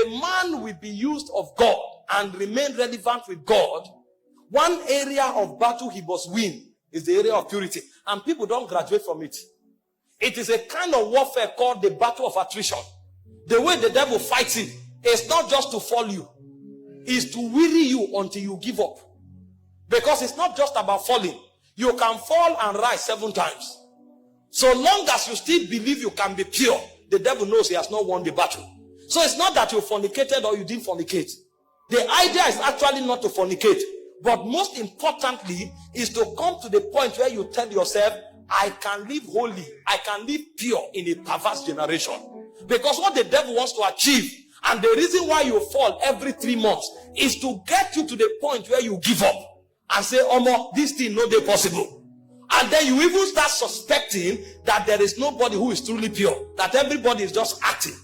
a man will be used of God and remain relevant with God, one area of battle he must win is the area of purity. And people don't graduate from it. It is a kind of warfare called the battle of attrition. The way the devil fights it is not just to fall you. It's to weary you until you give up. Because it's not just about falling. You can fall and rise 7 times. So long as you still believe you can be pure, the devil knows he has not won the battle. So it's not that you fornicated or you didn't fornicate. The idea is actually not to fornicate. But most importantly is to come to the point where you tell yourself, I can live holy, I can live pure in a perverse generation. Because what the devil wants to achieve, and the reason why you fall every 3 months, is to get you to the point where you give up and say, Omo, this thing no dey possible. And then you even start suspecting that there is nobody who is truly pure, that everybody is just acting.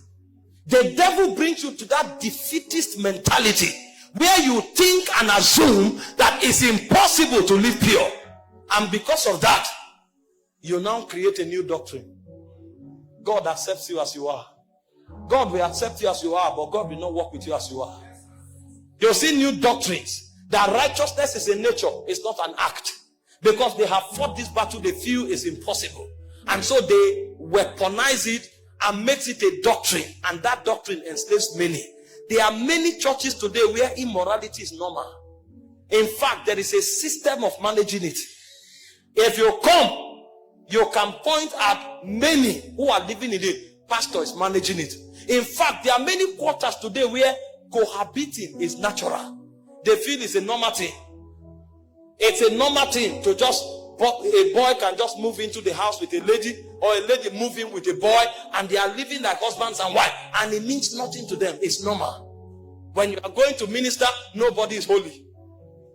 The devil brings you to that defeatist mentality where you think and assume that it's impossible to live pure. And because of that, you now create a new doctrine. God accepts you as you are. God will accept you as you are, but God will not work with you as you are. You'll see new doctrines that righteousness is a nature, it's not an act. Because they have fought this battle, they feel it's impossible. And so they weaponize it and makes it a doctrine. And that doctrine enslaves many. There are many churches today where immorality is normal. In fact, there is a system of managing it. If you come, you can point at many who are living in it. Pastor is managing it. In fact, there are many quarters today where cohabiting is natural. They feel it's a normal thing. It's a normal thing to just, a boy can just move into the house with a lady, or a lady move in with a boy, and they are living like husbands and wife, and it means nothing to them. It's normal. When you are going to minister, nobody is holy.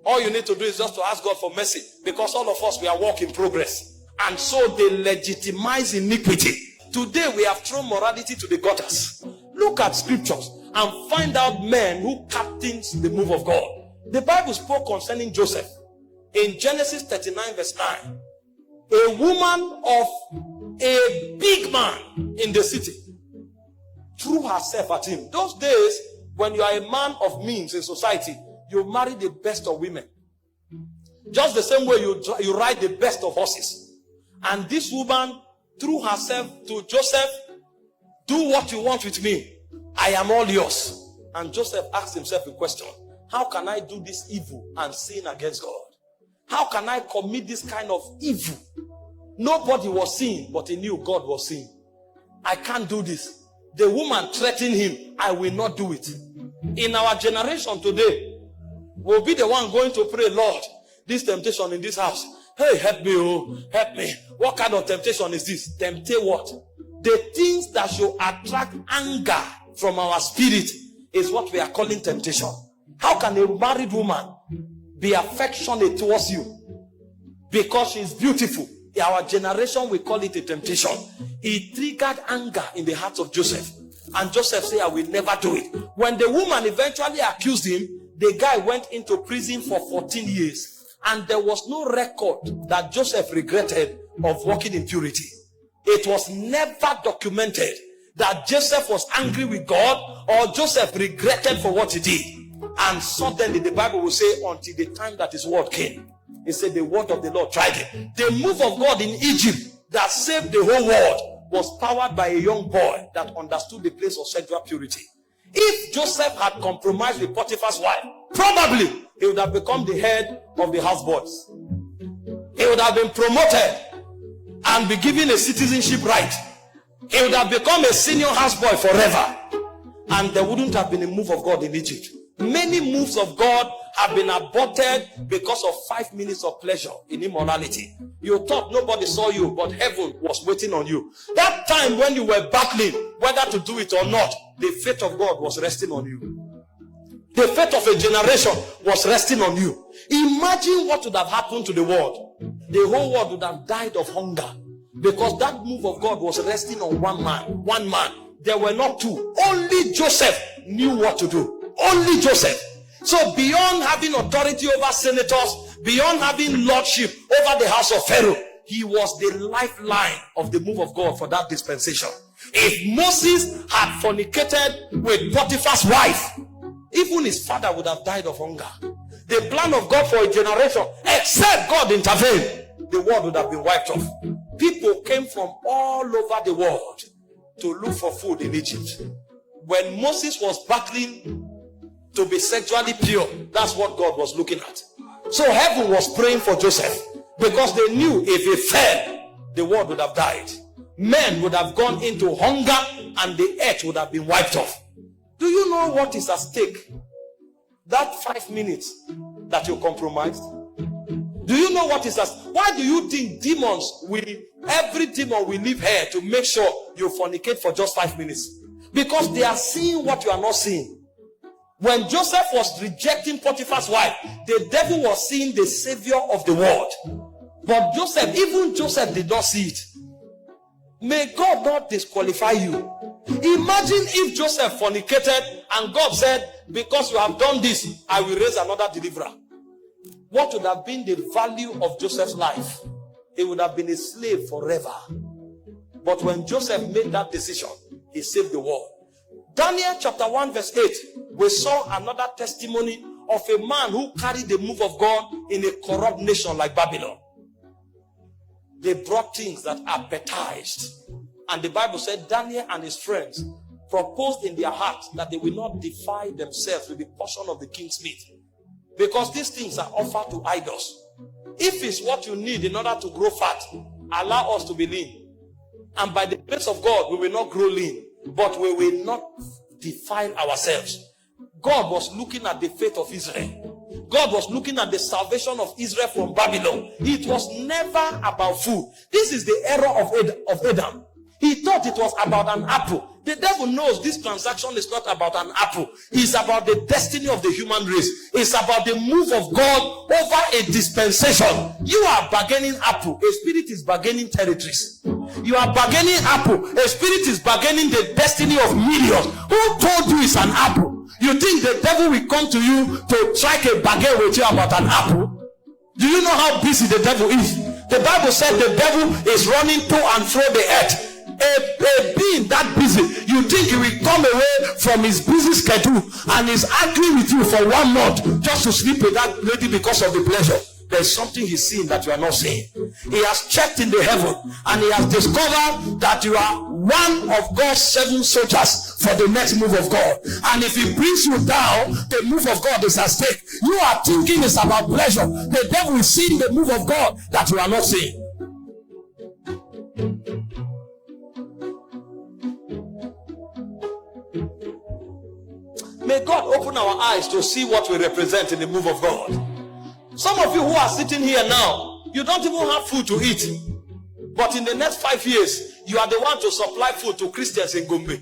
All you need to do is just to ask God for mercy, because all of us, we are work in progress. And so they legitimize iniquity. Today we have thrown morality to the gutters. Look at scriptures and find out men who captains the move of God. The Bible spoke concerning Joseph in Genesis 39 verse 9. A woman of a big man in the city threw herself at him. Those days, when you are a man of means in society, you marry the best of women. Just the same way you ride the best of horses. And this woman threw herself to Joseph. Do what you want with me. I am all yours. And Joseph asked himself a question. How can I do this evil and sin against God? How can I commit this kind of evil? Nobody was seeing, but he knew God was seeing. I can't do this. The woman threatened him. I will not do it. In our generation today, we'll be the one going to pray, Lord, this temptation in this house. Hey, help me, oh, help me. What kind of temptation is this? Temptate what? The things that should attract anger from our spirit is what we are calling temptation. How can a married woman be affectionate towards you because she's beautiful? In our generation, we call it a temptation. It triggered anger in the heart of Joseph. And Joseph said, I will never do it. When the woman eventually accused him, the guy went into prison for 14 years. And there was no record that Joseph regretted of walking in purity. It was never documented that Joseph was angry with God or Joseph regretted for what he did. And suddenly the Bible will say, until the time that his word came. It said the word of the Lord tried him. The move of God in Egypt that saved the whole world was powered by a young boy that understood the place of sexual purity. If Joseph had compromised with Potiphar's wife, probably he would have become the head of the houseboys. He would have been promoted and be given a citizenship right. He would have become a senior houseboy forever. And there wouldn't have been a move of God in Egypt. Many moves of God have been aborted because of 5 minutes of pleasure in immorality. You thought nobody saw you, but heaven was waiting on you. That time when you were battling whether to do it or not, the fate of God was resting on you. The fate of a generation was resting on you. Imagine what would have happened to the world. The whole world would have died of hunger because that move of God was resting on one man. One man. There were not two. Only Joseph knew what to do. Only Joseph. So beyond having authority over senators, beyond having lordship over the house of Pharaoh, he was the lifeline of the move of God for that dispensation. If Moses had fornicated with Potiphar's wife, even his father would have died of hunger. The plan of God for a generation, except God intervened, the world would have been wiped off. People came from all over the world to look for food in Egypt. When Moses was battling to be sexually pure, that's what God was looking at. So heaven was praying for Joseph, because they knew if he fell, the world would have died. Men would have gone into hunger and the earth would have been wiped off. Do you know what is at stake? That 5 minutes that you compromised. Do you know what is at stake? Why do you think every demon will leave here to make sure you fornicate for just 5 minutes? Because they are seeing what you are not seeing. When Joseph was rejecting Potiphar's wife, the devil was seeing the savior of the world. But even Joseph did not see it. May God not disqualify you. Imagine if Joseph fornicated and God said, because you have done this, I will raise another deliverer. What would have been the value of Joseph's life? He would have been a slave forever. But when Joseph made that decision, he saved the world. Daniel chapter 1 verse 8, we saw another testimony of a man who carried the move of God in a corrupt nation like Babylon. They brought things that appetized. And the Bible said Daniel and his friends proposed in their hearts that they will not defile themselves with the portion of the king's meat, because these things are offered to idols. If it's what you need in order to grow fat, allow us to be lean. And by the grace of God, we will not grow lean, but we will not defile ourselves. God was looking at the faith of Israel. God was looking at the salvation of Israel from Babylon. It was never about food. This is the error of Adam. He thought it was about an apple. The devil knows this transaction is not about an apple. It's about the destiny of the human race. It's about the move of God over a dispensation. You are bargaining apple. A spirit is bargaining territories. You are bargaining apple. A spirit is bargaining the destiny of millions. Who told you it's an apple? You think the devil will come to you to strike a bargain with you about an apple? Do you know how busy the devil is? The Bible said the devil is running to and fro the earth. A being that busy, you think he will come away from his busy schedule and is arguing with you for 1 month just to sleep with that lady because of the pleasure? There's something he's seeing that you are not seeing. He has checked in the heaven and he has discovered that you are one of God's 7 soldiers for the next move of God. And if he brings you down, the move of God is at stake. You are thinking it's about pleasure. The devil is seeing the move of God that you are not seeing. May God open our eyes to see what we represent in the move of God. Some of you who are sitting here now, you don't even have food to eat. But in the next 5 years, you are the one to supply food to Christians in Gombe.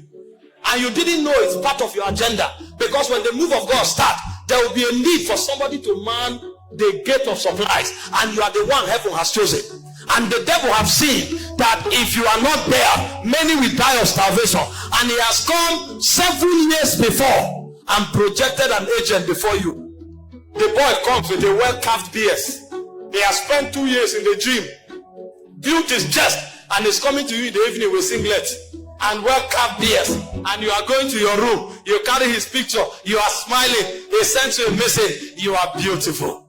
And you didn't know it's part of your agenda. Because when the move of God starts, there will be a need for somebody to man the gate of supplies. And you are the one heaven has chosen. And the devil have seen that if you are not there, many will die of starvation. And he has come 7 years before and projected an agent before you. The boy comes with a well-carved BS. He has spent 2 years in the gym, built his chest, and is coming to you in the evening with singlet and well-carved BS. And you are going to your room, you carry his picture, you are smiling, he sends you a message, you are beautiful.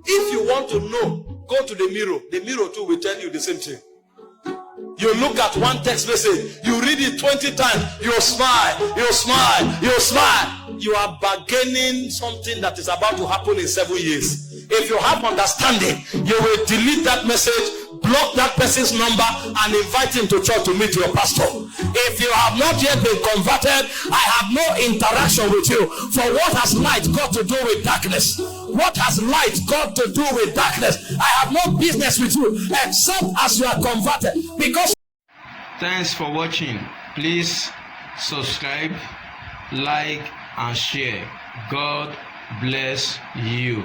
If you want to know, go to the mirror too will tell you the same thing. You look at one text message, you read it 20 times, you smile, you smile, you smile. You are bargaining something that is about to happen in 7 years. If you have understanding, you will delete that message, block that person's number, and invite him to church to meet your pastor. If you have not yet been converted, I have no interaction with you. For what has light got to do with darkness? What has light got to do with darkness? I have no business with you except as you are converted. Because thanks for watching. Please subscribe, like, and share. God bless you.